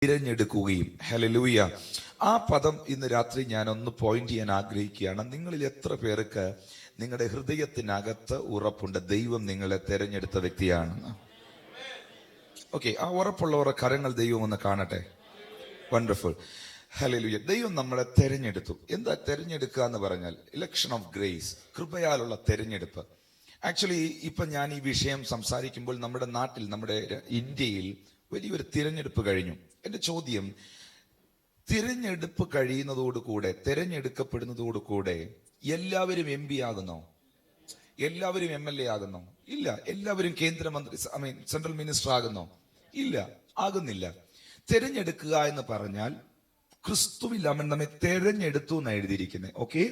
തിരഞ്ഞെടുക്കുകയും. ഹല്ലേലൂയ. ആ പദം ഇന്ന് രാത്രി ഞാൻ ഒന്ന് പോയിന്റ് ചെയ്യാൻ ആഗ്രഹിക്കുകയാണ്. നിങ്ങളിൽ എത്ര പേർക്ക് നിങ്ങളുടെ ഹൃദയത്തിനകത്ത് ഉറപ്പുണ്ട് ദൈവം നിങ്ങളെ തെരഞ്ഞെടുത്ത വ്യക്തിയാണെന്ന്? ഓക്കെ, ആ ഉറപ്പുള്ളവരുടെ കരങ്ങൾ ദൈവം ഒന്ന് കാണട്ടെ. വണ്ടർഫുൾ. ഹല്ലേലൂയ. ദൈവം നമ്മളെ തെരഞ്ഞെടുത്തു. എന്താ തെരഞ്ഞെടുക്കുക എന്ന് പറഞ്ഞാൽ? ഇലക്ഷൻ ഓഫ് ഗ്രേസ്, കൃപയാലുള്ള തെരഞ്ഞെടുപ്പ്. ആക്ച്വലി ഇപ്പൊ ഞാൻ ഈ വിഷയം സംസാരിക്കുമ്പോൾ നമ്മുടെ നാട്ടിൽ, നമ്മുടെ ഇന്ത്യയിൽ വലിയൊരു തിരഞ്ഞെടുപ്പ് കഴിഞ്ഞു. എന്റെ ചോദ്യം, തിരഞ്ഞെടുപ്പ് കഴിയുന്നതോടുകൂടെ, തിരഞ്ഞെടുക്കപ്പെടുന്നതോടുകൂടെ എല്ലാവരും MP ആകുന്നോ? എല്ലാവരും MLA ആകുന്നോ? ഇല്ല. എല്ലാവരും കേന്ദ്രമന്ത്രി, സെൻട്രൽ മിനിസ്റ്റർ ആകുന്നോ? ഇല്ല, ആകുന്നില്ല. തിരഞ്ഞെടുക്കുക എന്ന് പറഞ്ഞാൽ ക്രിസ്തുവിൽ അവൻ നമ്മെ തെരഞ്ഞെടുത്തു എന്ന് എഴുതിയിരിക്കുന്നത്. ഓക്കെ,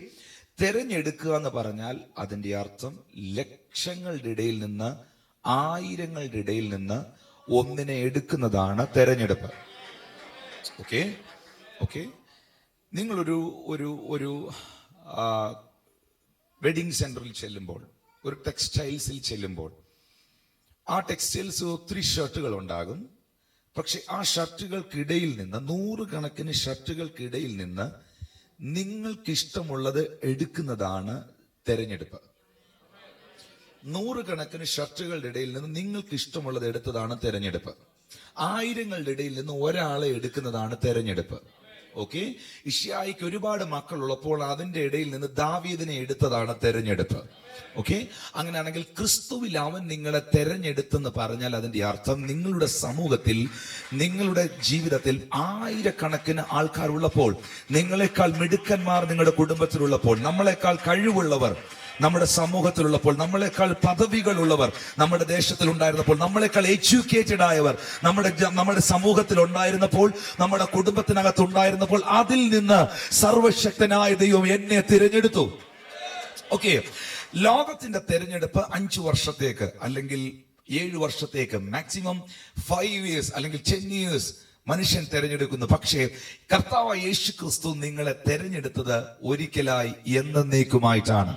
തെരഞ്ഞെടുക്കുക എന്ന് പറഞ്ഞാൽ അതിന്റെ അർത്ഥം ലക്ഷങ്ങളുടെ ഇടയിൽ നിന്ന്, ആയിരങ്ങളുടെ ഇടയിൽ നിന്ന് ഒന്നിനെ എടുക്കുന്നതാണ് തെരഞ്ഞെടുപ്പ്. ഓക്കെ ഓക്കെ നിങ്ങളൊരു ഒരു ഒരു വെഡിങ് സെന്ററിൽ ചെല്ലുമ്പോൾ, ഒരു ടെക്സ്റ്റൈൽസിൽ ചെല്ലുമ്പോൾ, ആ ടെക്സ്റ്റൈൽസ് ഒത്തിരി ഷർട്ടുകൾ ഉണ്ടാകും. പക്ഷെ ആ ഷർട്ടുകൾക്കിടയിൽ നിന്ന്, നൂറുകണക്കിന് ഷർട്ടുകൾക്കിടയിൽ നിന്ന് നിങ്ങൾക്കിഷ്ടമുള്ളത് എടുക്കുന്നതാണ് തെരഞ്ഞെടുപ്പ്. നൂറുകണക്കിന് ഷർട്ടുകളുടെ ഇടയിൽ നിന്ന് നിങ്ങൾക്ക് ഇഷ്ടമുള്ളത് എടുത്തതാണ് തെരഞ്ഞെടുപ്പ്. ആയിരങ്ങളുടെ ഇടയിൽ നിന്ന് ഒരാളെ എടുക്കുന്നതാണ് തെരഞ്ഞെടുപ്പ്. ഓക്കെ, ഇശ്യായിക്ക് ഒരുപാട് മക്കളുള്ളപ്പോൾ അതിന്റെ ഇടയിൽ നിന്ന് ദാവീദിനെ എടുത്തതാണ് തെരഞ്ഞെടുപ്പ്. ഓക്കെ, അങ്ങനെയാണെങ്കിൽ ക്രിസ്തുവിൽ അവൻ നിങ്ങളെ തെരഞ്ഞെടുത്തെന്ന് പറഞ്ഞാൽ അതിന്റെ അർത്ഥം നിങ്ങളുടെ സമൂഹത്തിൽ, നിങ്ങളുടെ ജീവിതത്തിൽ ആയിരക്കണക്കിന് ആൾക്കാരുള്ളപ്പോൾ, നിങ്ങളെക്കാൾ മിടുക്കന്മാർ നിങ്ങളുടെ കുടുംബത്തിലുള്ളപ്പോൾ, നമ്മളെക്കാൾ കഴിവുള്ളവർ നമ്മുടെ സമൂഹത്തിലുള്ളപ്പോൾ, നമ്മളെക്കാൾ പദവികളുള്ളവർ നമ്മുടെ ദേശത്തിൽ ഉണ്ടായിരുന്നപ്പോൾ, നമ്മളെക്കാൾ എഡ്യൂക്കേറ്റഡ് ആയവർ നമ്മുടെ സമൂഹത്തിൽ ഉണ്ടായിരുന്നപ്പോൾ, നമ്മുടെ കുടുംബത്തിനകത്ത് ഉണ്ടായിരുന്നപ്പോൾ, അതിൽ നിന്ന് സർവശക്തനായ ദൈവം എന്നെ തിരഞ്ഞെടുത്തു. ഓക്കെ, ലോകത്തിന്റെ തെരഞ്ഞെടുപ്പ് 5 വർഷത്തേക്ക് അല്ലെങ്കിൽ 7 വർഷത്തേക്ക്, മാക്സിമം 5 years അല്ലെങ്കിൽ 10 years മനുഷ്യൻ തെരഞ്ഞെടുക്കുന്നു. പക്ഷേ കർത്താവായ യേശു ക്രിസ്തു നിങ്ങളെ തെരഞ്ഞെടുത്തത് ഒരിക്കലായി എന്നേക്കുമായിട്ടാണ്.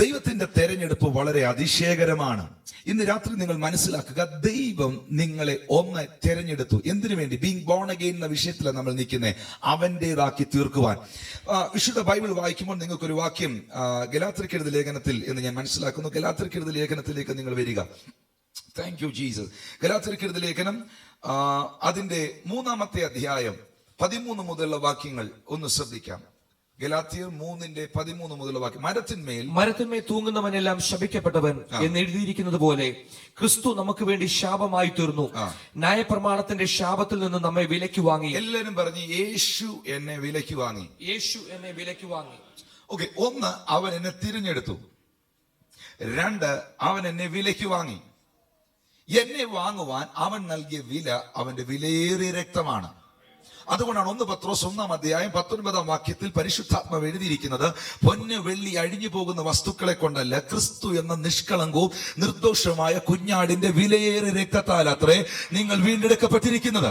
ദൈവത്തിന്റെ തെരഞ്ഞെടുപ്പ് വളരെ അതിശയകരമാണ്. ഇന്ന് രാത്രി നിങ്ങൾ മനസ്സിലാക്കുക, ദൈവം നിങ്ങളെ ഒന്ന് തെരഞ്ഞെടുത്തു. എന്തിനു വേണ്ടി? ബീങ് ബോൺ അഗെയിൻ എന്ന വിഷയത്തിലാണ് നമ്മൾ നിൽക്കുന്നത്, അവന്റേതാക്കി തീർക്കുവാൻ. വിശുദ്ധ ബൈബിൾ വായിക്കുമ്പോൾ നിങ്ങൾക്കൊരു വാക്യം ഗലാത്യർക്ക് എഴുതിയ ലേഖനത്തിൽ എന്ന് ഞാൻ മനസ്സിലാക്കുന്നു. ഗലാത്യർക്ക് എഴുതിയ ലേഖനത്തിലേക്ക് നിങ്ങൾ വരിക. Thank you Jesus. ഗലാത്യർക്ക് എഴുതിയ ലേഖനം അതിന്റെ 3-ാമത്തെ അധ്യായം 13 മുതലുള്ള വാക്യങ്ങൾ ഒന്ന് ശ്രദ്ധിക്കാം. ഗലാത്യർ 3:13 മുതലുള്ള വാക്യം. മരത്തിന്മേൽ തൂങ്ങുന്നവനെല്ലാം ശപിക്കപ്പെട്ടവൻ എന്ന് എഴുതിയിരിക്കുന്നത് പോലെ ക്രിസ്തു നമുക്ക് വേണ്ടി ശാപമായി തീർന്നു. ന്യായപ്രമാണത്തിന്റെ ശാപത്തിൽ നിന്ന് നമ്മെ വിലയ്ക്ക് വാങ്ങി. എല്ലാവരും പറഞ്ഞു, യേശു എന്നെ വിലയ്ക്ക് വാങ്ങി. യേശു എന്നെ വിലയ്ക്ക് വാങ്ങി. ഓക്കെ, 1, അവൻ എന്നെ തിരഞ്ഞെടുത്തു. 2, അവൻ എന്നെ വിലയ്ക്ക് വാങ്ങി. എന്നെ വാങ്ങുവാൻ അവൻ നൽകിയ വില അവന്റെ വിലയേറിയ രക്തമാണ്. അതുകൊണ്ടാണ് 1 പത്രോസ് 1-ാം അധ്യായം 19-ാം വാക്യത്തിൽ പരിശുദ്ധാത്മാവ് എഴുതിയിരിക്കുന്നത്, പൊന്ന് വെള്ളി അഴിഞ്ഞു പോകുന്ന വസ്തുക്കളെ കൊണ്ടല്ല, ക്രിസ്തു എന്ന നിഷ്കളങ്കവും നിർദോഷവുമായ കുഞ്ഞാടിന്റെ വിലയേറിയ രക്തത്താൽ അത്രേ നിങ്ങൾ വീണ്ടെടുക്കപ്പെട്ടിരിക്കുന്നത്.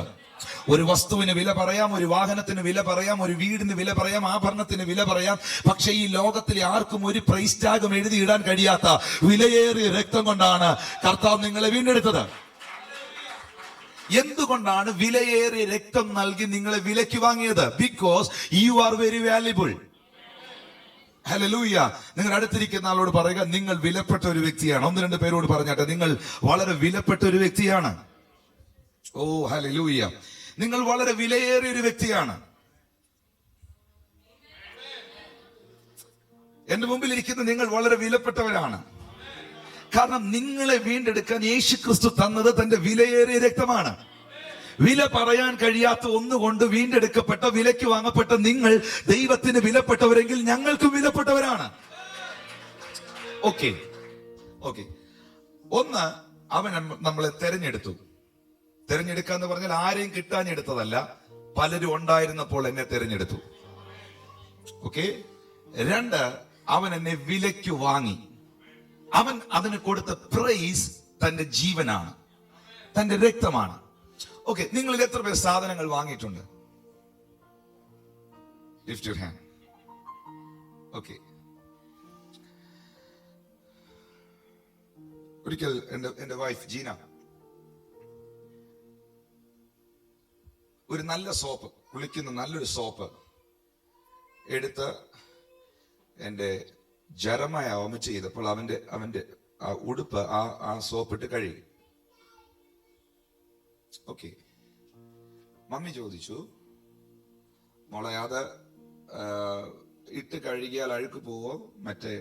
ഒരു വസ്തുവിന് വില പറയാം, ഒരു വാഹനത്തിന് വില പറയാം, ഒരു വീടിന് വില പറയാം, ആഭരണത്തിന് വില പറയാം. പക്ഷെ ഈ ലോകത്തിലെ ആർക്കും ഒരു പ്രൈസ് ടാഗും എഴുതിയിടാൻ കഴിയാത്ത വിലയേറിയ രക്തം കൊണ്ടാണ് കർത്താവ് നിങ്ങളെ വീണ്ടെടുത്തത്. എന്തുകൊണ്ടാണ് വിലയേറിയ രക്തം നൽകി നിങ്ങളെ വിലയ്ക്ക് വാങ്ങിയത്? Because you are very valuable. Hallelujah. നിങ്ങൾ അടുത്തിരിക്കുന്ന ആളോട് പറയുക, നിങ്ങൾ വിലപ്പെട്ട ഒരു വ്യക്തിയാണ്. 1-2 പേരോട് പറഞ്ഞാട്ടെ, നിങ്ങൾ വളരെ വിലപ്പെട്ട ഒരു വ്യക്തിയാണ്. ഓ ഹല്ലേലൂയ, നിങ്ങൾ വളരെ വിലയേറിയ ഒരു വ്യക്തിയാണ്. എന്റെ മുമ്പിൽ ഇരിക്കുന്ന നിങ്ങൾ വളരെ വിലപ്പെട്ടവരാണ്. കാരണം നിങ്ങളെ വീണ്ടെടുക്കാൻ യേശു ക്രിസ്തു തന്നത് തന്റെ വിലയേറിയ രക്തമാണ്. വില പറയാൻ കഴിയാത്ത ഒന്നുകൊണ്ട് വീണ്ടെടുക്കപ്പെട്ട, വിലയ്ക്ക് വാങ്ങപ്പെട്ട നിങ്ങൾ ദൈവത്തിന് വിലപ്പെട്ടവരെങ്കിൽ ഞങ്ങൾക്കും വിലപ്പെട്ടവരാണ്. ഓക്കെ ഓക്കെ 1, അവൻ നമ്മളെ തെരഞ്ഞെടുത്തു. തെരഞ്ഞെടുക്കുക എന്ന് പറഞ്ഞാൽ ആരെയും കിട്ടാഞ്ഞെടുത്തതല്ല, പലരും ഉണ്ടായിരുന്നപ്പോൾ എന്നെ തെരഞ്ഞെടുത്തു. ഓക്കെ. 2, അവൻ എന്നെ വിലയ്ക്ക് വാങ്ങി. അവൻ അതിന് കൊടുത്ത പ്രൈസ് തന്റെ ജീവനാണ്, തന്റെ രക്തമാണ്. ഓക്കെ, നിങ്ങളിൽ എത്ര പേർ സാധനങ്ങൾ വാങ്ങിയിട്ടുണ്ട്? Lift your hand. ഓക്കെ, ഒരിക്കൽ എന്റെ വൈഫ് ജീന ഒരു നല്ല സോപ്പ്, കുളിക്കുന്ന നല്ലൊരു സോപ്പ് എടുത്ത് എൻ്റെ ജരമായ ഓമ ചെയ്തപ്പോൾ അവന്റെ ആ ഉടുപ്പ് ആ സോപ്പിട്ട് കഴുകി. ഓക്കെ, മമ്മി ചോദിച്ചു, മോളെ അത് ഇട്ട് കഴുകിയാൽ അഴുക്ക് പോവോ? മറ്റേ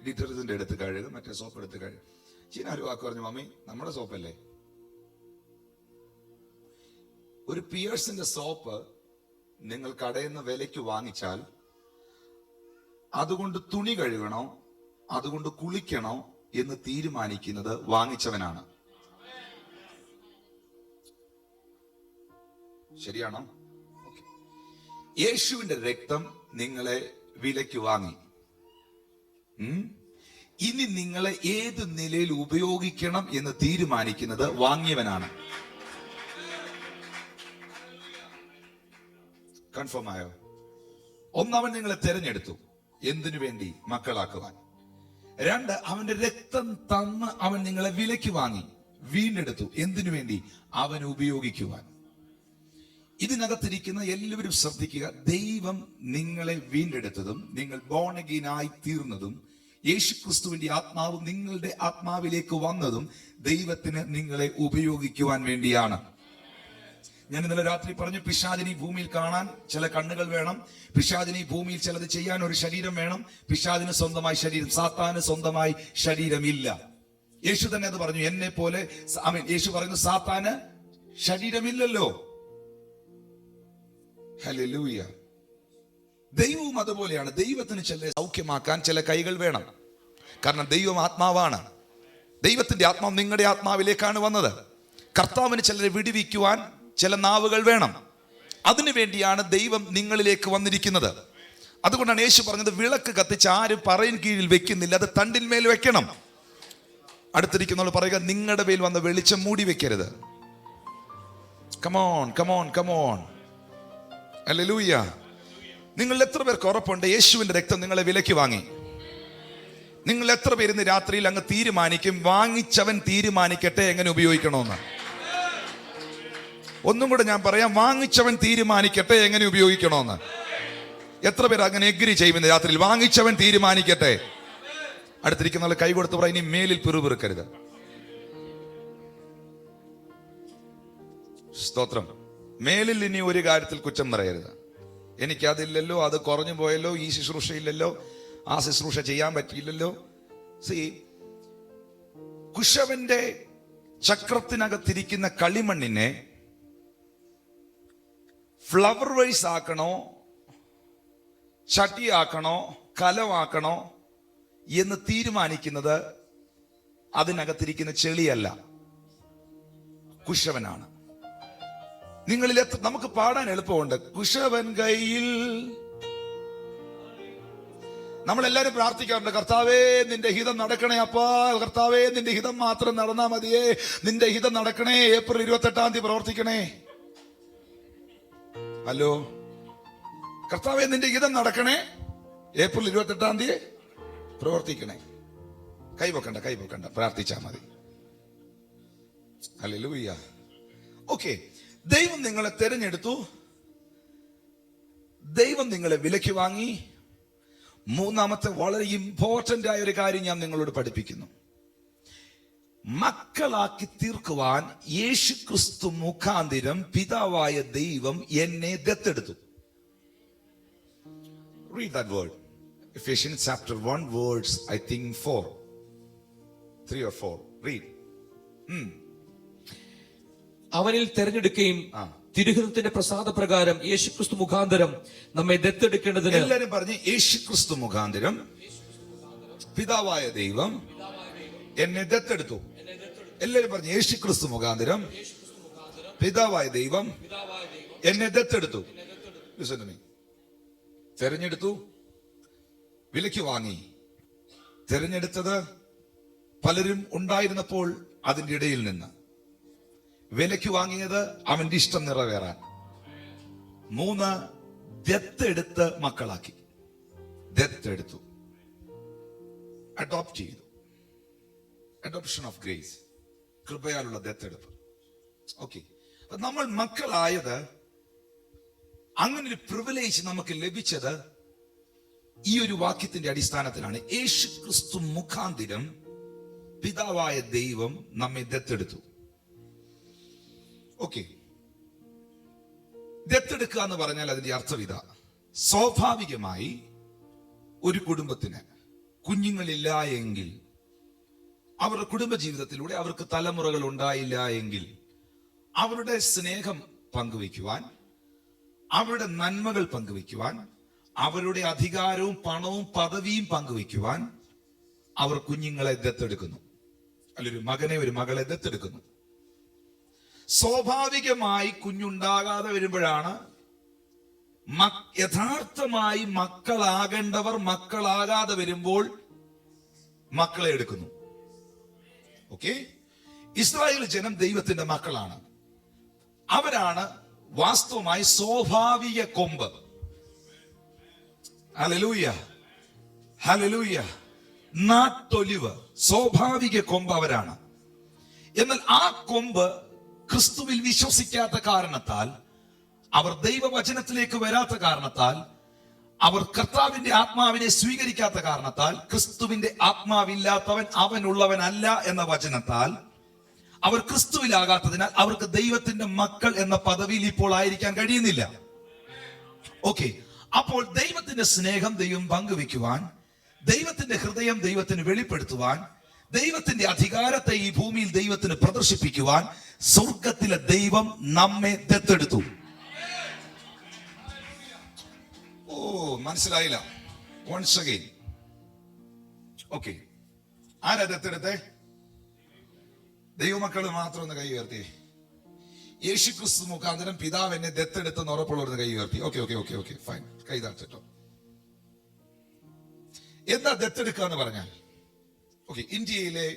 ഡിറ്റർജന്റ് എടുത്ത് കഴുകും, മറ്റേ സോപ്പ് എടുത്ത് കഴുകും. ചീന ഒരു വാക്ക് പറഞ്ഞു, മമ്മി നമ്മുടെ സോപ്പല്ലേ. ഒരു പിയേഴ്സിന്റെ സോപ്പ് നിങ്ങൾ കടയിൽ നിന്ന് വിലയ്ക്ക് വാങ്ങിച്ചാൽ അതുകൊണ്ട് തുണി കഴുകണോ അതുകൊണ്ട് കുളിക്കണോ എന്ന് തീരുമാനിക്കുന്നത് വാങ്ങിച്ചവനാണ്. ശരിയാണോ? യേശുവിന്റെ രക്തം നിങ്ങളെ വിലയ്ക്ക് വാങ്ങി. ഇനി നിങ്ങളെ ഏത് നിലയിൽ ഉപയോഗിക്കണം എന്ന് തീരുമാനിക്കുന്നത് വാങ്ങിയവനാണ്. കൺഫേം ആയോ? ഒന്നവൻ നിങ്ങളെ തെരഞ്ഞെടുത്തു. എന്തിനു വേണ്ടി? മക്കളാക്കുവാൻ. രണ്ട്, അവന്റെ രക്തം തന്ന് അവൻ നിങ്ങളെ വിലയ്ക്ക് വാങ്ങി, വീണ്ടെടുത്തു. എന്തിനു വേണ്ടി? അവൻ ഉപയോഗിക്കുവാൻ. ഇതിനകത്തിരിക്കുന്ന എല്ലാവരും ശ്രദ്ധിക്കുക. ദൈവം നിങ്ങളെ വീണ്ടെടുത്തതും നിങ്ങൾ ബോൺ അഗെയിൻ ആയി തീർന്നതും യേശുക്രിസ്തുവിന്റെ ആത്മാവ് നിങ്ങളുടെ ആത്മാവിലേക്ക് വന്നതും ദൈവത്തിന് നിങ്ങളെ ഉപയോഗിക്കുവാൻ വേണ്ടിയാണ്. ഞാൻ ഇന്നലെ രാത്രി പറഞ്ഞു, പിശാചിനെ ഭൂമിയിൽ കാണാൻ ചില കണ്ണുകൾ വേണം, പിശാചിനെ ഭൂമിയിൽ ചിലത് ചെയ്യാൻ ഒരു ശരീരം വേണം. പിശാചിന് സ്വന്തമായി ശരീരം, സാത്താന് സ്വന്തമായി ശരീരമില്ല. യേശു തന്നെ അത് പറഞ്ഞു. എന്നെ പോലെ യേശു പറയുന്നു, സാത്താന് ശരീരമില്ലല്ലോ. ഹല്ലേലൂയ. ദൈവവും അതുപോലെയാണ്. ദൈവത്തിന് ചില സൗഖ്യമാക്കാൻ ചില കൈകൾ വേണം. കാരണം ദൈവം ആത്മാവാണ്. ദൈവത്തിന്റെ ആത്മാവ് നിങ്ങളുടെ ആത്മാവിലേക്കാണ് വന്നത്. കർത്താവിന് ചിലരെ വിടുവിക്കുവാൻ ചില നാവുകൾ വേണം. അതിനു വേണ്ടിയാണ് ദൈവം നിങ്ങളിലേക്ക് വന്നിരിക്കുന്നത്. അതുകൊണ്ടാണ് യേശു പറഞ്ഞത്, വിളക്ക് കത്തിച്ച് ആരും പറയിൻ കീഴിൽ വെക്കുന്നില്ല, അത് തണ്ടിന്മേൽ വെക്കണം. അടുത്തിരിക്കുന്നവർ പറയുക, നിങ്ങളുടെ മേൽ വന്ന വെളിച്ചം മൂടി വെക്കരുത്. Come on come on come on. ഹല്ലേലൂയ. നിങ്ങൾ എത്ര പേർക്ക് ഉറപ്പുണ്ട് യേശുവിന്റെ രക്തം നിങ്ങളെ വിലയ്ക്ക് വാങ്ങി? നിങ്ങൾ എത്ര പേര് ഇന്ന് രാത്രിയിൽ അങ്ങ് തീരുമാനിക്കും, വാങ്ങിച്ചവൻ തീരുമാനിക്കട്ടെ എങ്ങനെ ഉപയോഗിക്കണമെന്ന്? ഒന്നും കൂടെ ഞാൻ പറയാം, വാങ്ങിച്ചവൻ തീരുമാനിക്കട്ടെ എങ്ങനെ ഉപയോഗിക്കണമെന്ന്. എത്ര പേര് അങ്ങനെ എഗ്രി ചെയ്യുമെന്ന് രാത്രിയിൽ? വാങ്ങിച്ചവൻ തീരുമാനിക്കട്ടെ. അടുത്തിരിക്കുന്നവർ കൈ കൊടുത്ത് പറ, ഇനി മേലിൽ പിറുപിറുക്കരുത്. സ്തോത്രം. മേലിൽ ഇനി ഒരു കാര്യത്തിൽ കുറ്റം പറയരുത്. എനിക്കതില്ലല്ലോ, അത് കുറഞ്ഞു പോയല്ലോ, ഈ ശുശ്രൂഷ ഇല്ലല്ലോ, ആ ശുശ്രൂഷ ചെയ്യാൻ പറ്റിയില്ലല്ലോ. കുശവന്റെ ചക്രത്തിനകത്തിരിക്കുന്ന കളിമണ്ണിനെ ഫ്ലവർ വൈസ് ആക്കണോ, ചട്ടിയാക്കണോ, കലമാക്കണോ എന്ന് തീരുമാനിക്കുന്നത് അതിനകത്തിരിക്കുന്ന ചെളിയല്ല, കുശവനാണ്. നിങ്ങളിൽ നമുക്ക് പാടാൻ എളുപ്പമുണ്ട്, കുശവൻ കയ്യിൽ. നമ്മളെല്ലാരും പ്രാർത്ഥിക്കാറുണ്ട്, കർത്താവേ നിന്റെ ഹിതം നടക്കണേ അപ്പാ, കർത്താവേ നിന്റെ ഹിതം മാത്രം നടന്നാ മതിയേ, നിന്റെ ഹിതം നടക്കണേ, ഏപ്രിൽ 28 പ്രവർത്തിക്കണേ. ഹലോ, കർത്താവേ നിന്റെ ഹിതം നടക്കണേ, ഏപ്രിൽ 28 പ്രവർത്തിക്കണേ. കൈവക്കണ്ട, പ്രാർത്ഥിച്ചാ മതി. ഹല്ലേലൂയ. ഓക്കെ, ദൈവം നിങ്ങളെ തെരഞ്ഞെടുത്തു, ദൈവം നിങ്ങളെ വിലയ്ക്ക് വാങ്ങി. മൂന്നാമത്തെ വളരെ ഇമ്പോർട്ടന്റ് ആയ ഒരു കാര്യം ഞാൻ നിങ്ങളോട് പഠിപ്പിക്കുന്നു. മക്കളാക്കി തീർക്കുവാൻ യേശുക്രിസ്തു മുഖാന്തിരം പിതാവായ ദൈവം എന്നെ ദത്തെടുത്തു. Read that word. Ephesians chapter 1 words I think 3 or 4. Read. അവനിൽ തെരഞ്ഞെടുക്കുകയും തിരുഹിതത്തിന്റെ പ്രസാദപ്രകാരം യേശുക്രിസ്തു മുഖാന്തരം നമ്മെ ദത്തെടുക്കേണ്ടതിന്. എല്ലാരും പറഞ്ഞ്, യേശുക്രിസ്തു മുഖാന്തരം പിതാവായ ദൈവം എന്നെ ദത്തെടുത്തു. എല്ലാരും പറഞ്ഞ്, യേശുക്രിസ്തു മുഖാന്തരം പിതാവായ ദൈവം എന്നെ ദത്തെടുത്തു. Listen to me. തെരഞ്ഞെടുത്തു, വിലയ്ക്ക് വാങ്ങി. തെരഞ്ഞെടുത്തത് പലരും ഉണ്ടായിരുന്നപ്പോൾ അതിന്റെ ഇടയിൽ നിന്ന്. വിലയ്ക്ക് വാങ്ങിയത് അവന്റെ ഇഷ്ടം നിറവേറാൻ. 3, ദത്തെടുത്ത് മക്കളാക്കി. ദത്തെടുത്തു, അഡോപ്റ്റ് ചെയ്തു. അഡോപ്ഷൻ ഓഫ് ഗ്രേസ്, കൃപയാലുള്ള ദത്തെടുപ്പ്. ഓക്കെ, നമ്മൾ മക്കളായത് അങ്ങനെ ഒരു പ്രിവിലേജ് നമുക്ക് ലഭിച്ചത് ഈ ഒരു വാക്യത്തിന്റെ അടിസ്ഥാനത്തിലാണ്. യേശു ക്രിസ്തു മുഖാന്തിരം പിതാവായ ദൈവം നമ്മെ ദത്തെടുത്തു. ഓക്കെ, ദത്തെടുക്കുക എന്ന് പറഞ്ഞാൽ അതിന്റെ അർത്ഥം ഇതാ: സ്വാഭാവികമായി ഒരു കുടുംബത്തിന് കുഞ്ഞുങ്ങളില്ല എങ്കിൽ, അവരുടെ കുടുംബജീവിതത്തിലൂടെ അവർക്ക് തലമുറകൾ ഉണ്ടായില്ല എങ്കിൽ, അവരുടെ സ്നേഹം പങ്കുവയ്ക്കുവാൻ, അവരുടെ നന്മകൾ പങ്കുവയ്ക്കുവാൻ, അവരുടെ അധികാരവും പണവും പദവിയും പങ്കുവയ്ക്കുവാൻ അവർ കുഞ്ഞുങ്ങളെ ദത്തെടുക്കുന്നു, അല്ലൊരു മകനെ ഒരു മകളെ ദത്തെടുക്കുന്നു. സ്വാഭാവികമായി കുഞ്ഞുണ്ടാകാതെ വരുമ്പോഴാണ് യഥാർത്ഥമായി മക്കളാകേണ്ടവർ മക്കളാകാതെ വരുമ്പോൾ മക്കളെ എടുക്കുന്നു. ഓക്കെ, ഇസ്രായേൽ ജനം ദൈവത്തിന്റെ മക്കളാണ്. അവരാണ് വാസ്തവമായി സ്വാഭാവിക കൊമ്പ്. Hallelujah, hallelujah. നാട്ടൊലിവ്, സ്വാഭാവിക കൊമ്പ് അവരാണ്. എന്നാൽ ആ കൊമ്പ് ക്രിസ്തുവിൽ വിശ്വസിക്കാത്ത കാരണത്താൽ, അവർ ദൈവവചനത്തിലേക്ക് വരാത്ത കാരണത്താൽ, അവർ കർത്താവിന്റെ ആത്മാവിനെ സ്വീകരിക്കാത്ത കാരണത്താൽ, ക്രിസ്തുവിന്റെ ആത്മാവില്ലാത്തവൻ അവനുള്ളവനല്ല എന്ന വചനത്താൽ അവർ ക്രിസ്തുവിലാകാത്തതിനാൽ അവർക്ക് ദൈവത്തിന്റെ മക്കൾ എന്ന പദവിയിൽ ഇപ്പോൾ ആയിരിക്കാൻ കഴിയുന്നില്ല. ഓക്കെ, അപ്പോൾ ദൈവത്തിന്റെ സ്നേഹം ദൈവം പങ്കുവെക്കുവാൻ, ദൈവത്തിന്റെ ഹൃദയം ദൈവത്തിന് വെളിപ്പെടുത്തുവാൻ, ദൈവത്തിന്റെ അധികാരത്തെ ഈ ഭൂമിയിൽ ദൈവത്തിന് പ്രദർശിപ്പിക്കുവാൻ സ്വർഗത്തിലെ ദൈവം നമ്മെ ദത്തെടുത്തു. ഓ, മനസ്സിലായില്ല? Once again. ഓക്കെ, ആരാ ദത്തെടുത്തേ? ദൈവമക്കൾ മാത്രം ഒന്ന് കൈ ഉയർത്തി. യേശു ക്രിസ്തു മുഖാന്തരം പിതാവ് എന്നെ ദത്തെടുത്തെന്ന് ഉറപ്പുള്ളവർ കൈ ഉയർത്തി. Okay okay okay okay fine, കൈ താഴ്ത്തിട്ടോ. എന്താ ദത്തെടുക്കുക എന്ന് പറഞ്ഞാൽ? ഓക്കെ, ഇന്ത്യയിലെ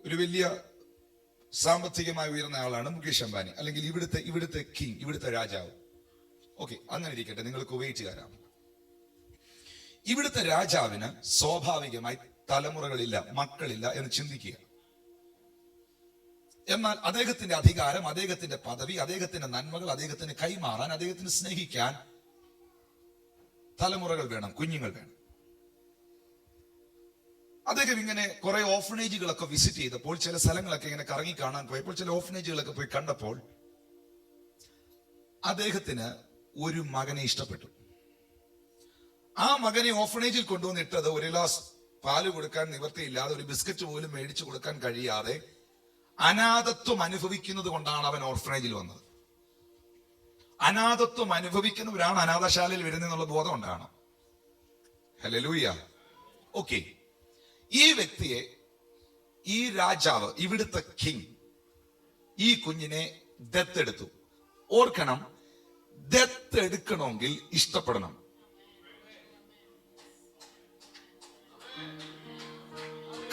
ഒരു വലിയ സാമ്പത്തികമായി ഉയർന്ന ആളാണ് മുകേഷ് അംബാനി, അല്ലെങ്കിൽ ഇവിടുത്തെ കിങ്, ഇവിടുത്തെ രാജാവ്. ഓക്കെ, അങ്ങനെ ഇരിക്കട്ടെ, നിങ്ങൾ കുവൈറ്റുകാരാണ്. ഇവിടുത്തെ രാജാവിന് സ്വാഭാവികമായി തലമുറകളില്ല, മക്കളില്ല എന്ന് ചിന്തിക്കുക. എന്നാൽ അദ്ദേഹത്തിന്റെ അധികാരം, അദ്ദേഹത്തിന്റെ പദവി, അദ്ദേഹത്തിന്റെ നന്മകൾ അദ്ദേഹത്തിന് കൈമാറാൻ, അദ്ദേഹത്തിന് സ്നേഹിക്കാൻ തലമുറകൾ വേണം, കുഞ്ഞുങ്ങൾ വേണം. അദ്ദേഹം ഇങ്ങനെ കുറെ ഓഫനേജുകളൊക്കെ വിസിറ്റ് ചെയ്തപ്പോൾ, ചില സ്ഥലങ്ങളൊക്കെ ഇങ്ങനെ കറങ്ങി കാണാൻ പോയപ്പോൾ, ചില ഓഫനേജുകളൊക്കെ പോയി കണ്ടപ്പോൾ അദ്ദേഹത്തിന് ഒരു മകനെ ഇഷ്ടപ്പെട്ടു. ആ മകനെ ഓഫനേജിൽ കൊണ്ടുവന്നിട്ടത് ഒരു ഗ്ലാസ് പാല് കൊടുക്കാൻ നിവൃത്തിയില്ലാതെ, ഒരു ബിസ്ക്കറ്റ് പോലും മേടിച്ചു കൊടുക്കാൻ കഴിയാതെ അനാഥത്വം അനുഭവിക്കുന്നത് കൊണ്ടാണ് അവൻ ഓർഫനേജിൽ വന്നത്. അനാഥത്വം അനുഭവിക്കുന്നവരാണ് അനാഥശാലയിൽ വരുന്നതെന്നുള്ള ബോധം ഉണ്ടാണ്. ഹല്ലേലൂയ. ഓക്കെ, ഈ വ്യക്തിയെ, ഈ രാജാവ്, ഇവിടുത്തെ കിങ് ഈ കുഞ്ഞിനെ ദത്തെടുത്തു. ഓർക്കണം, ദത്തെടുക്കണമെങ്കിൽ ഇഷ്ടപ്പെടണം.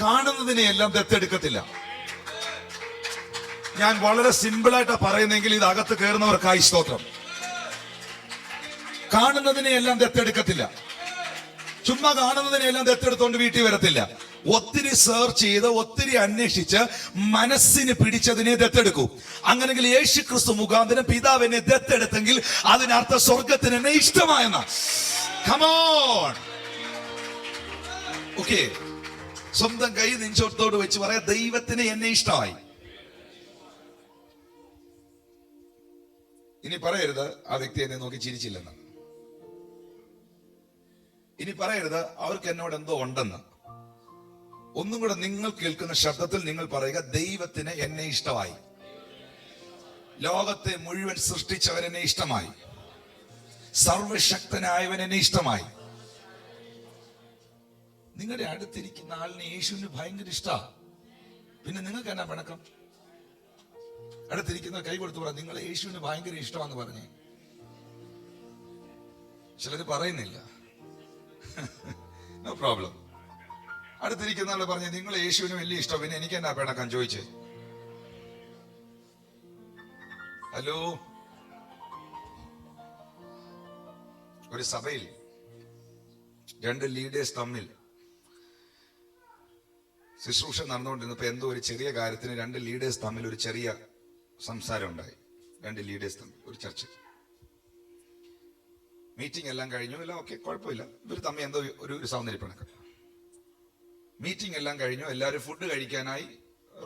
കാണുന്നതിനെയെല്ലാം ദത്തെടുക്കത്തില്ല. ഞാൻ വളരെ സിമ്പിളായിട്ടാ പറയുന്നെങ്കിൽ ഇത് അകത്ത് കയറുന്നവർക്കായി സ്തോത്രം. കാണുന്നതിനെയെല്ലാം ദത്തെടുക്കത്തില്ല. ചുമ്മാ കാണുന്നതിനെല്ലാം ദത്തെടുത്തോണ്ട് വീട്ടിൽ വരത്തില്ല. ഒത്തിരി സെർച്ച് ചെയ്ത്, ഒത്തിരി അന്വേഷിച്ച് മനസ്സിന് പിടിച്ചതിനെ ദത്തെടുക്കൂ. അങ്ങനെങ്കിൽ യേശു ക്രിസ്തു മുഖാന്തരം പിതാവ് എന്നെ ദത്തെടുത്തെങ്കിൽ അതിനർത്ഥം സ്വർഗത്തിന് എന്നെ ഇഷ്ടമായെന്ന. കമോൺ. ഓക്കെ, സ്വന്തം കൈ നെഞ്ചോട്ടോട് വെച്ച് പറയാ, ദൈവത്തിന് എന്നെ ഇഷ്ടമായി. ഇനി പറയരുത് ആ വ്യക്തി എന്നെ നോക്കി ചിരിച്ചില്ലെന്ന്. ഇനി പറയരുത് അവർക്ക് എന്നോട് എന്തോ ഉണ്ടെന്ന്. ഒന്നും കൂടെ നിങ്ങൾ കേൾക്കുന്ന ശബ്ദത്തിൽ നിങ്ങൾ പറയുക, ദൈവത്തിന് എന്നെ ഇഷ്ടമായി. ലോകത്തെ മുഴുവൻ സൃഷ്ടിച്ചവൻ എന്നെ ഇഷ്ടമായി. സർവശക്തനായവൻ എന്നെ ഇഷ്ടമായി. നിങ്ങളുടെ അടുത്തിരിക്കുന്ന ആളിനെ യേശുവിന് ഭയങ്കര ഇഷ്ടമാണ്. പിന്നെ നിങ്ങൾക്ക് എന്നാ പിണക്കം? അടുത്തിരിക്കുന്ന കൈ കൊടുത്ത് പറ, നിങ്ങളെ യേശുവിന് ഭയങ്കര ഇഷ്ടമാണെന്ന് പറഞ്ഞേ. ചിലര് പറയുന്നില്ല. No problem. അടുത്തിരിക്കുന്ന ആള് പറഞ്ഞ്, നിങ്ങളെ യേശുവിന് വലിയ ഇഷ്ടം, പിന്നെ എനിക്ക് എന്നാ പിണക്കം ചോദിച്ചേ? ഹലോ, ഒരു സഭയിൽ രണ്ട് ലീഡേഴ്സ് തമ്മിൽ ശുശ്രൂഷ നടന്നുകൊണ്ടിരുന്നപ്പോ എന്തോ ഒരു ചെറിയ കാര്യത്തിന് രണ്ട് ലീഡേഴ്സ് തമ്മിൽ ഒരു ചെറിയ സംസാരം ഉണ്ടായി. രണ്ട് ലീഡേഴ്സ് തമ്മിൽ ഒരു ചർച്ച. മീറ്റിംഗ് എല്ലാം കഴിഞ്ഞു, എല്ലാം ഓക്കെ, കുഴപ്പമില്ല. ഇവർ തമ്മിൽ എന്തോ ഒരു സൗന്ദര്യപ്പിണക്കം. മീറ്റിംഗ് എല്ലാം കഴിഞ്ഞു, എല്ലാവരും ഫുഡ് കഴിക്കാനായി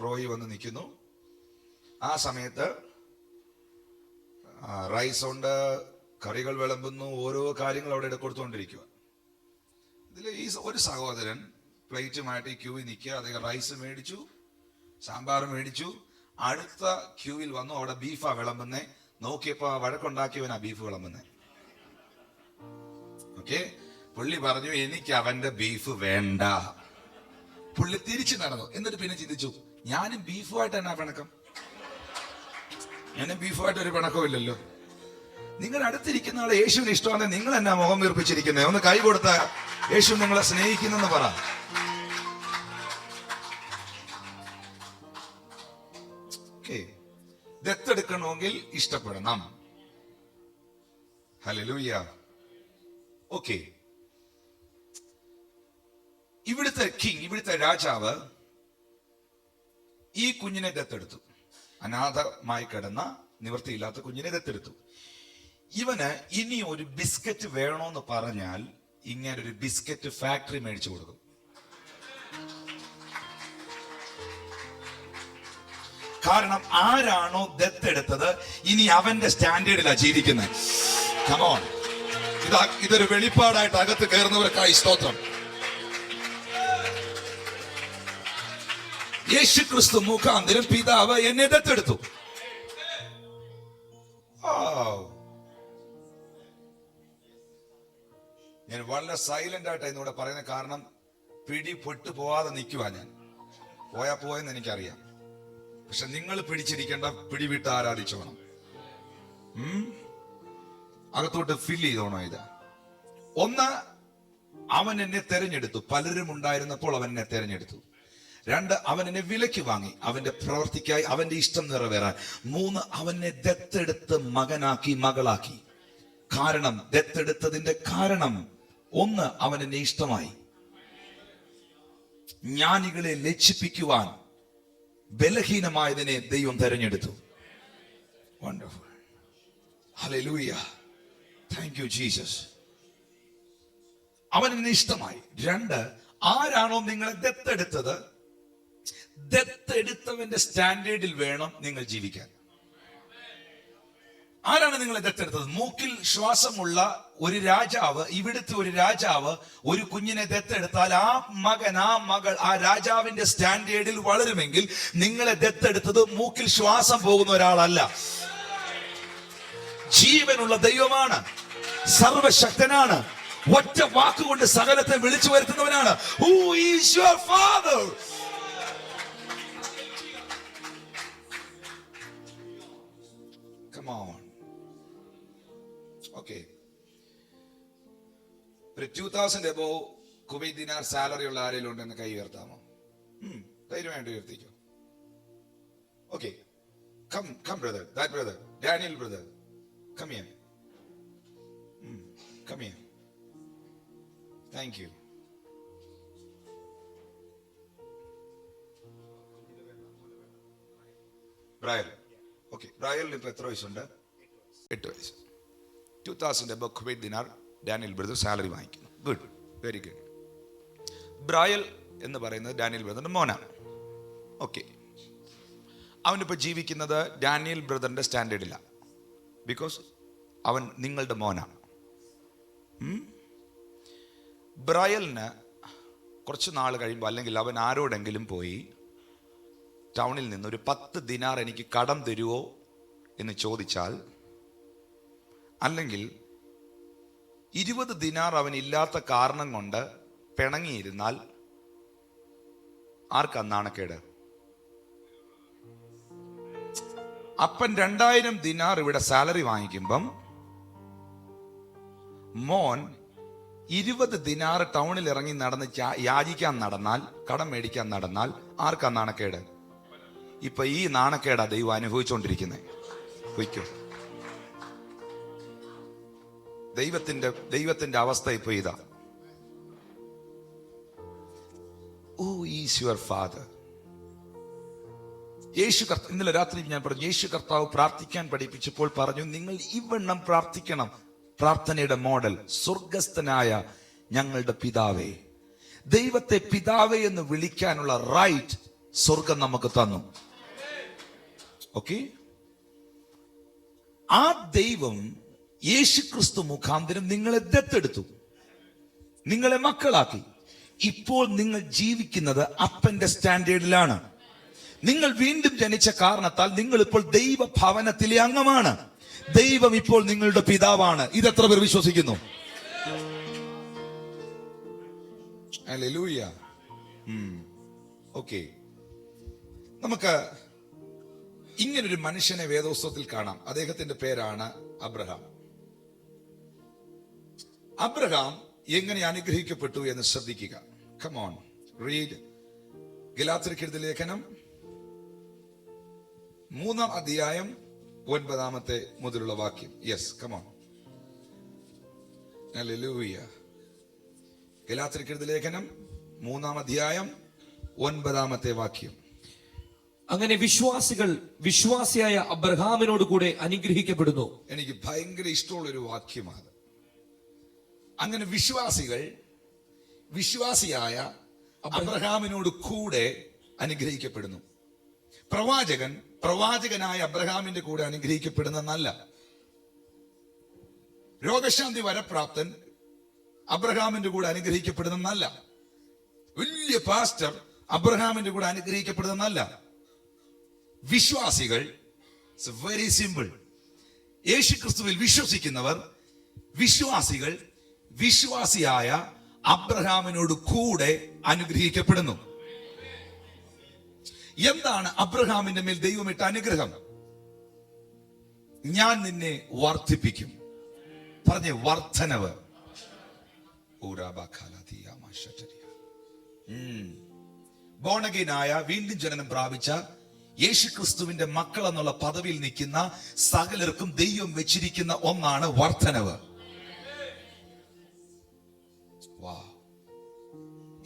റോയി വന്ന് നിൽക്കുന്നു. ആ സമയത്ത് റൈസ് ഉണ്ട്, കറികൾ വിളമ്പുന്നു, ഓരോ കാര്യങ്ങൾ അവിടെ കൊടുത്തുകൊണ്ടിരിക്കുക. ഇതിൽ ഈ ഒരു സഹോദരൻ പ്ലേറ്റുമായിട്ട് ക്യൂവിൽ നിൽക്കുക. അദ്ദേഹം റൈസ് മേടിച്ചു, സാമ്പാർ മേടിച്ചു. അടുത്ത ക്യൂവിൽ വന്നു, അവിടെ ബീഫാ വിളമ്പുന്നേ. നോക്കിയപ്പോ വഴക്കുണ്ടാക്കിയവനാ ബീഫ് വിളമ്പുന്നേ. ഓക്കെ, പുള്ളി പറഞ്ഞു എനിക്ക് അവന്റെ ബീഫ് വേണ്ട. പുള്ളി തിരിച്ചു നടന്നു. എന്നിട്ട് പിന്നെ ചിന്തിച്ചു, ഞാനും ബീഫുമായിട്ട് എന്നാ പിണക്കം? ഞാനും ബീഫുമായിട്ട് ഒരു പിണക്കവും ഇല്ലല്ലോ. നിങ്ങൾ അടുത്തിരിക്കുന്ന ആളെ യേശുവിന് ഇഷ്ടമാണ്, നിങ്ങൾ എന്നാ മുഖം വീർപ്പിച്ചിരിക്കുന്നത്? ഒന്ന് കൈ കൊടുത്ത യേശു നിങ്ങളെ സ്നേഹിക്കുന്നെന്ന് പറ. ദത്തെടുക്കണമെങ്കിൽ ഇഷ്ടപ്പെടണം. ഹല്ലേലൂയ. ഓക്കെ, ഇവിടുത്തെ കിങ്, ഇവിടുത്തെ രാജാവ് ഈ കുഞ്ഞിനെ ദത്തെടുത്തു. അനാഥമായി കിടന്ന നിവൃത്തിയില്ലാത്ത കുഞ്ഞിനെ ദത്തെടുത്തു. ഇവന് ഇനി ഒരു ബിസ്ക്കറ്റ് വേണോന്ന് പറഞ്ഞാൽ ഇങ്ങനെ ഒരു ബിസ്ക്കറ്റ് ഫാക്ടറി മേടിച്ചു കൊടുക്കും. കാരണം ആരാണോ ദത്തെടുത്തത് ഇനി അവന്റെ സ്റ്റാൻഡേർഡിലാണ് ജീവിക്കുന്നത്. കമോൺ, ഇതൊരു വെളിപ്പാടായിട്ട് അകത്ത് കയറുന്നവർക്കായി സ്തോത്രം. യേശു ക്രിസ്തു മുഖാന്തരം പിതാവ് എന്നെ ദത്തെടുത്തു. ഞാൻ വളരെ സൈലന്റ് ആയിട്ട് ഇന്നിവിടെ പറയുന്ന കാരണം പിടി പൊട്ടു പോവാതെ നിൽക്കുവാ. ഞാൻ പോയെന്ന് എനിക്കറിയാം. പക്ഷെ നിങ്ങൾ പിടിച്ചിരിക്കേണ്ട, പിടിവിട്ട് ആരാധിച്ചോണം. അകത്തോട്ട് ഫിൽ ചെയ്തോണം. ഇത് ഒന്ന്, അവൻ എന്നെ തെരഞ്ഞെടുത്തു. പലരും ഉണ്ടായിരുന്നപ്പോൾ അവൻ എന്നെ തെരഞ്ഞെടുത്തു. രണ്ട്, അവൻ എന്നെ വിലയ്ക്ക് വാങ്ങി അവന്റെ പ്രവൃത്തിക്കായി, അവന്റെ ഇഷ്ടം നിറവേറാൻ. മൂന്ന്, അവനെ ദത്തെടുത്ത് മകനാക്കി, മകളാക്കി. കാരണം ദത്തെടുത്തതിന്റെ കാരണം ഒന്ന്, അവൻ എന്നെ ഇഷ്ടമായി. ജ്ഞാനികളെ ലജ്ജിപ്പിക്കുവാൻ ബലഹീനമായതിനെ ദൈവം തെരഞ്ഞെടുത്തു. Wonderful. Hallelujah. Thank you Jesus. അവൻ എന്നെ ഇഷ്ടമായി. രണ്ട്, ആരാണോ നിങ്ങളെ ദത്തെടുത്തത്, ദത്തെടുത്തവന്റെ സ്റ്റാൻഡേർഡിൽ വേണം നിങ്ങൾ ജീവിക്കാൻ. ആരാണ് നിങ്ങളെ ദത്തെടുത്തത്? മൂക്കിൽ ശ്വാസമുള്ള ഒരു രാജാവ്, ഇവിടുത്തെ ഒരു രാജാവ് ഒരു കുഞ്ഞിനെ ദത്തെടുത്താൽ ആ മകൻ, ആ മകൾ ആ രാജാവിന്റെ സ്റ്റാൻഡേർഡിൽ വളരുമെങ്കിൽ നിങ്ങളെ ദത്തെടുത്തത് മൂക്കിൽ ശ്വാസം പോകുന്ന ഒരാളല്ല. ജീവനുള്ള ദൈവമാണ്, സർവശക്തനാണ്, ഒറ്റ വാക്കുകൊണ്ട് സകലത്തെ വിളിച്ചു വരുത്തുന്നവനാണ്. Who is your father? Come on. Okay. ഒരു 2000 above കുവൈറ്റ് ദിനാർ സാലറി ഉള്ള ആരെങ്കിലും ഉണ്ടെന്ന് കൈ ഉയർത്താമോ? ധൈര്യമായിട്ട് ഉയർത്തിക്കോ. Okay, come brother, that brother, Daniel brother, come here, come here. Thank you. Brayal. Okay, ബ്രയലിന് ഇപ്പൊ എത്ര വയസ്സുണ്ട്? 8 വയസ്സ്. 2000 above Kuwait dinar Daniel brother salary വാങ്ങിക്കുന്നു. Good, very good. ബ്രയൽ എന്ന് പറയുന്നത് ഡാനിയൽ ബ്രദറിന്റെ മോനാണ്. ഓക്കെ, അവനിപ്പോ ജീവിക്കുന്നത് ഡാനിയൽ ബ്രദറിന്റെ സ്റ്റാൻഡേർഡിലാണ്. ബിക്കോസ് അവൻ നിങ്ങളുടെ മോനാണ്. ബ്രയലിന് കുറച്ച് നാൾ കഴിയുമ്പോൾ, അല്ലെങ്കിൽ അവൻ ആരോടെങ്കിലും പോയി ടൗണിൽ നിന്ന് ഒരു 10 ദിനാർ എനിക്ക് കടം തരുമോ എന്ന് ചോദിച്ചാൽ, അല്ലെങ്കിൽ 20 ദിനാർ അവൻ ഇല്ലാത്ത കാരണം കൊണ്ട് പിണങ്ങിയിരുന്നാൽ ആർക്കാ നാണക്കേട്? അപ്പൻ 2000 ദിനാർ ഇവിടെ സാലറി വാങ്ങിക്കുമ്പം മോൻ 20 ദിനാർ ടൗണിൽ ഇറങ്ങി നടന്ന് യാചിക്കാൻ നടന്നാൽ, കടം മേടിക്കാൻ നടന്നാൽ ആർക്കാ നാണക്കേട്? ഇപ്പൊ ഈ നാണക്കേടാ ദൈവം അനുഭവിച്ചുകൊണ്ടിരിക്കുന്നത്. പൊയ്ക്കോ. ദൈവത്തിന്റെ അവസ്ഥ ഇപ്പൊ ഇതാ. ഓ ഈസ് യുവർ ഫാദർ. ഇന്നലെ രാത്രി ഞാൻ പറഞ്ഞു, യേശു കർത്താവ് പ്രാർത്ഥിക്കാൻ പഠിപ്പിച്ചപ്പോൾ പറഞ്ഞു, നിങ്ങൾ ഇവണ്ണം പ്രാർത്ഥിക്കണം. പ്രാർത്ഥനയുടെ മോഡൽ സ്വർഗസ്ഥനായ ഞങ്ങളുടെ പിതാവേ. ദൈവത്തെ പിതാവേ എന്ന് വിളിക്കാനുള്ള റൈറ്റ് സ്വർഗം നമുക്ക് തന്നു. ഓക്കെ, ആ ദൈവം യേശുക്രിസ്തു മുഖാന്തരം നിങ്ങളെ ദത്തെടുത്തു, നിങ്ങളെ മക്കളാക്കി. ഇപ്പോൾ നിങ്ങൾ ജീവിക്കുന്നത് അപ്പന്റെ സ്റ്റാൻഡേർഡിലാണ്. നിങ്ങൾ വീണ്ടും ജനിച്ച കാരണത്താൽ നിങ്ങൾ ഇപ്പോൾ ദൈവ ഭവനത്തിലെ അംഗമാണ്. ദൈവം ഇപ്പോൾ നിങ്ങളുടെ പിതാവാണ്. ഇതെത്ര പേർ വിശ്വസിക്കുന്നു? ഹല്ലേലൂയ. ഓക്കെ, നമുക്ക് ഇങ്ങനൊരു മനുഷ്യനെ വേദോസ്തവത്തിൽ കാണാം. അദ്ദേഹത്തിന്റെ പേരാണ് അബ്രഹാം. അബ്രഹാം എങ്ങനെ അനുഗ്രഹിക്കപ്പെട്ടു എന്ന് ശ്രദ്ധിക്കുക. കം ഓൺ, റീഡ് ഗലാത്യർക്ക് എഴുതിയ ലേഖനം 3-ാം അധ്യായം 9 മുതലുള്ള വാക്യം. Yes, come on. ഹല്ലേലൂയ. ഗലാത്യർക്ക് എഴുതിയ ലേഖനം 3-ാം അധ്യായം 9 വാക്യം. അങ്ങനെ വിശ്വാസികൾ വിശ്വാസിയായ അബ്രഹാമിനോട് കൂടെ അനുഗ്രഹിക്കപ്പെടുന്നു. എനിക്ക് ഭയങ്കര ഇഷ്ടമുള്ള ഒരു വാക്യമാണ്. അങ്ങനെ വിശ്വാസികൾ വിശ്വാസിയായ അബ്രഹാമിനോട് കൂടെ അനുഗ്രഹിക്കപ്പെടുന്നു. പ്രവാചകൻ പ്രവാചകനായ അബ്രഹാമിന്റെ കൂടെ അനുഗ്രഹിക്കപ്പെടുന്നല്ല. രോഗശാന്തി വരപ്രാപ്തൻ അബ്രഹാമിന്റെ കൂടെ അനുഗ്രഹിക്കപ്പെടുന്നല്ല. വലിയ പാസ്റ്റർ അബ്രഹാമിന്റെ കൂടെ അനുഗ്രഹിക്കപ്പെടുന്നല്ല. വിശ്വാസികൾ, വെരി സിമ്പിൾ, യേശുക്രിസ്തുവിൽ വിശ്വസിക്കുന്നവർ വിശ്വാസികൾ വിശ്വാസിയായ അബ്രഹാമിനോട് കൂടെ അനുഗ്രഹിക്കപ്പെടുന്നു. എന്താണ് അബ്രഹാമിന്റെ മേൽ ദൈവമിട്ട അനുഗ്രഹം? ഞാൻ നിന്നെ വർദ്ധിപ്പിക്കും. പറഞ്ഞേ, വർദ്ധനവ്. ബോണഗീനായ വീണ്ടും ജനനം പ്രാപിച്ച യേശുക്രിസ്തുവിന്റെ മക്കൾ എന്നുള്ള പദവിയിൽ നിൽക്കുന്ന സകലർക്കും ദൈവം വെച്ചിരിക്കുന്ന ഒന്നാണ് വർദ്ധനവ്.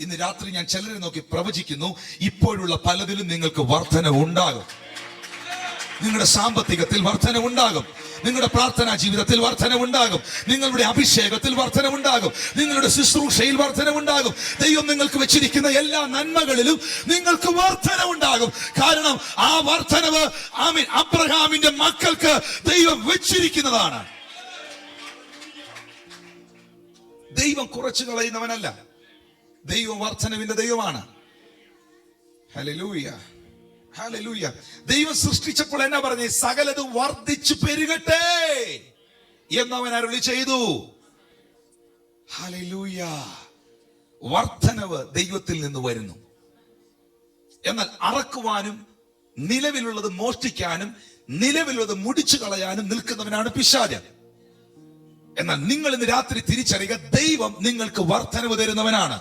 ഇന്ന് രാത്രി ഞാൻ ചിലരെ നോക്കി പ്രവചിക്കുന്നു, ഇപ്പോഴുള്ള പലതിലും നിങ്ങൾക്ക് വർധന ഉണ്ടാകും. നിങ്ങളുടെ സാമ്പത്തികത്തിൽ വർധന ഉണ്ടാകും, നിങ്ങളുടെ പ്രാർത്ഥനാ ജീവിതത്തിൽ വർധന ഉണ്ടാകും, നിങ്ങളുടെ അഭിഷേകത്തിൽ വർധന ഉണ്ടാകും, നിങ്ങളുടെ ശുശ്രൂഷയിൽ വർധന ഉണ്ടാകും. ദൈവം നിങ്ങൾക്ക് വെച്ചിരിക്കുന്ന എല്ലാ നന്മകളിലും നിങ്ങൾക്ക് വർധന ഉണ്ടാകും. കാരണം ആ വർധനവ് ആമീൻ അബ്രഹാമിന്റെ മക്കൾക്ക് ദൈവം വെച്ചിരിക്കുന്നതാണ്. ദൈവം കുറച്ചു കളയുന്നവനല്ല, ദൈവം വർധനവിന്റെ ദൈവമാണ്. Hallelujah, hallelujah. ദൈവം സൃഷ്ടിച്ചപ്പോൾ എന്നാ പറഞ്ഞേ? സകലതും വർദ്ധിച്ചു പെരുകട്ടെ എന്നവൻ അരുളി ചെയ്തു. ഹല്ലേലൂയ. വർധനവ് ദൈവത്തിൽ നിന്ന് വരുന്നു. എന്നാൽ അറക്കുവാനും നിലവിലുള്ളത് മോഷ്ടിക്കാനും നിലവിലുള്ളത് മുടിച്ചു കളയാനും നിൽക്കുന്നവനാണ് പിശാച്. എന്നാൽ നിങ്ങൾ ഇന്ന് രാത്രി തിരിച്ചറിയുക, ദൈവം നിങ്ങൾക്ക് വർധനവ് തരുന്നവനാണ്.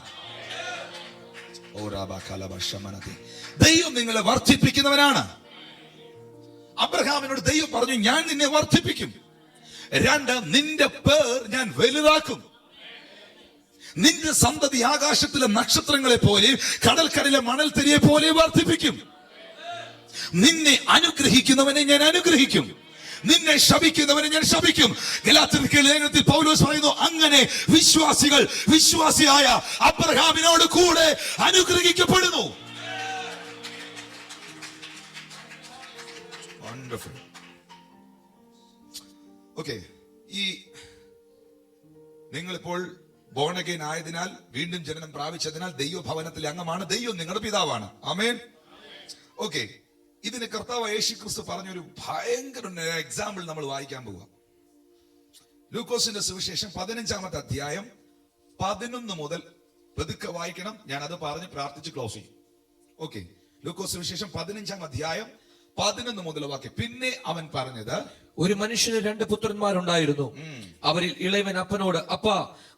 ദൈവം നിങ്ങളെ വർദ്ധിപ്പിക്കുന്നവനാണ്. അബ്രഹാമിനോട് ദൈവം പറഞ്ഞു, ഞാൻ നിന്നെ വർദ്ധിപ്പിക്കും. 2, നിന്റെ പേർ ഞാൻ വലുതാക്കും. നിന്റെ സന്തതി ആകാശത്തിലെ നക്ഷത്രങ്ങളെ പോലെയും കടൽക്കരയിലെ മണൽത്തരിയെ പോലെയും വർദ്ധിപ്പിക്കും. നിന്നെ അനുഗ്രഹിക്കുന്നവനെ ഞാൻ അനുഗ്രഹിക്കും, നിന്നെ ശപിക്കുന്നവനെ ഞാൻ ശപിക്കും. ഗലാത്യർക്ക് ലേഖനത്തിൽ പൗലോസ് പറയുന്നു, അങ്ങനെ വിശ്വാസികൾ വിശ്വാസിയായ അബ്രഹാമിനോട് കൂടെ അനുഗ്രഹിക്കപ്പെടുന്നു. ഓക്കെ, ഈ നിങ്ങളിപ്പോൾ ബോൺ അഗൈൻ ആയതിനാൽ, വീണ്ടും ജനനം പ്രാപിച്ചതിനാൽ ദൈവഭവനത്തിലെ അംഗമാണ്. ദൈവം നിങ്ങളുടെ പിതാവാണ്. ആമേൻ. ഓക്കെ, ഇതിന് കർത്താവ് യേശുക്രിസ്തു പറഞ്ഞൊരു ഭയങ്കര എക്സാമ്പിൾ നമ്മൾ വായിക്കാൻ പോവുക. ലൂക്കോസിന്റെ സുവിശേഷം 15-ാമത്തെ അധ്യായം 11 മുതൽ പതുക്കെ വായിക്കണം. ഞാൻ അത് പറഞ്ഞ് പ്രാർത്ഥിച്ച് ക്ലോസ് ചെയ്യും. ഓക്കെ, ലൂക്കോസ് സുവിശേഷം 15-ാം അധ്യായം 11 മുതൽ വാക്യം. പിന്നെ അവൻ പറഞ്ഞത്, ഒരു മനുഷ്യന് 2 പുത്രന്മാരുണ്ടായിരുന്നു. അവരിൽ ഇളയവൻ അപ്പനോട്, അപ്പാ,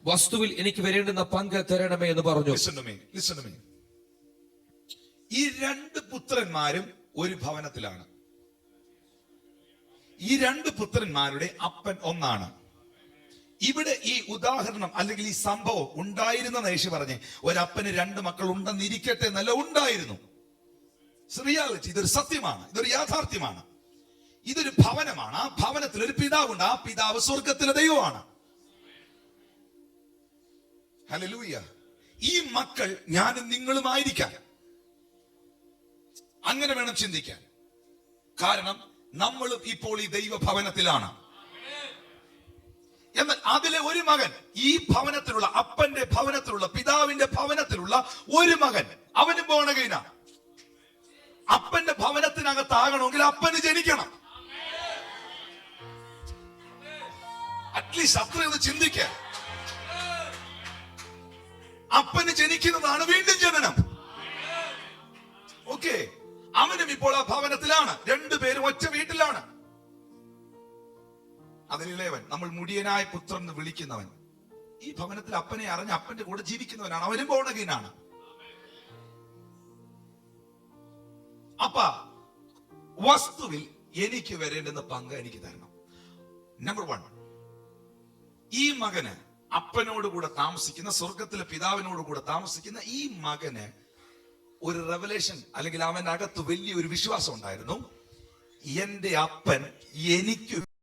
വസ്തുവിൽ എനിക്ക് വരേണ്ടുന്ന പങ്ക് തരണമേ എന്ന് പറഞ്ഞു. Listen to me. ഈ 2 പുത്രന്മാരും ഒരു ഭവനത്തിലാണ്. ഈ 2 പുത്രന്മാരുടെ അപ്പൻ ഒന്നാണ്. ഇവിടെ ഈ ഉദാഹരണം അല്ലെങ്കിൽ ഈ സംഭവം ഉണ്ടായിരുന്ന യേശു പറഞ്ഞേ, ഒരപ്പന് 2 മക്കൾ ഉണ്ടെന്നിരിക്കട്ടെ എന്നല്ല, ഉണ്ടായിരുന്നു. റിയാലിറ്റി, ഇതൊരു സത്യമാണ്, ഇതൊരു യാഥാർത്ഥ്യമാണ്, ഇതൊരു ഭവനമാണ്. ആ ഭവനത്തിൽ ഒരു പിതാവുണ്ട്. ആ പിതാവ് സ്വർഗത്തിലെ ദൈവമാണ്. ഹല്ലേലൂയ. ഈ മക്കൾ ഞാനും നിങ്ങളുമായിരിക്കാം. അങ്ങനെ വേണം ചിന്തിക്കാൻ. കാരണം നമ്മളും ഇപ്പോൾ ഈ ദൈവഭവനത്തിലാണ്. എന്നാൽ അതിലെ ഒരു മകൻ, ഈ ഭവനത്തിലുള്ള, അപ്പന്റെ ഭവനത്തിലുള്ള, പിതാവിന്റെ ഭവനത്തിലുള്ള ഒരു മകൻ, അവനും ബോൺ അഗൈനാണ്. അപ്പന്റെ ഭവനത്തിനകത്താകണമെങ്കിൽ അപ്പന് ജനിക്കണം. അറ്റ്ലീസ്റ്റ് അത്രയൊന്ന് ചിന്തിക്കാൻ. അപ്പന് ജനിക്കുന്നതാണ് വീണ്ടും ജനനം. ഓക്കെ, അവനും ഇപ്പോൾ ആ ഭവനത്തിലാണ്. രണ്ടുപേരും ഒറ്റ വീട്ടിലാണ്. അതിനിളയവൻ, നമ്മൾ മുടിയനായ പുത്രൻ എന്ന് വിളിക്കുന്നവൻ, ഈ ഭവനത്തിൽ അപ്പനെ അറിഞ്ഞ് അപ്പന്റെ കൂടെ ജീവിക്കുന്നവനാണ്. അവനും ബോൺ അഗൈനാണ്. അപ്പ വസ്തുവിൽ എനിക്ക് വരേണ്ടുന്ന പങ്ക് എനിക്ക് തരണം. നമ്പർ 1, ഈ മകന് അപ്പനോട് കൂടെ താമസിക്കുന്ന, സ്വർഗത്തിലെ പിതാവിനോട് കൂടെ താമസിക്കുന്ന ഈ മകന് ഒരു റെവലേഷൻ, അല്ലെങ്കിൽ അവന്റെ അകത്ത് വലിയൊരു വിശ്വാസം ഉണ്ടായിരുന്നു. എന്റെ അപ്പൻ എനിക്ക്